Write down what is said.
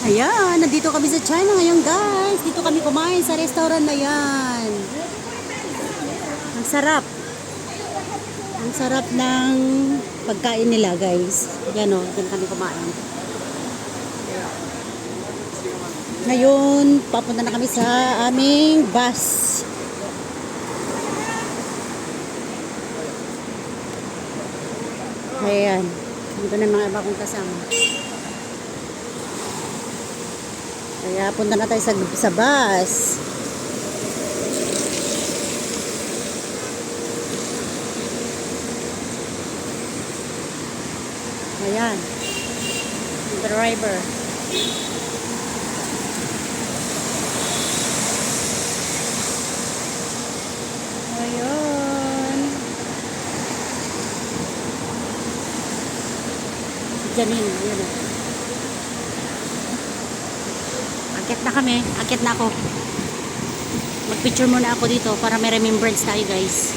Ayan, nandito kami sa China ngayon guys. Dito kami kumain sa restaurant na yan. Ang sarap. Ang sarap ng pagkain nila guys. Yan o, dyan kami kumain. Ngayon, papunta na kami sa aming bus. Ayan. Dito na mga iba kong kasama. Kaya punta na tayo sa bus. Ayan. Yung driver. Ayun. Si Janine. Ayun. Akit na kami. Akit na ako. Mag-picture muna ako dito para may remembrance tayo guys.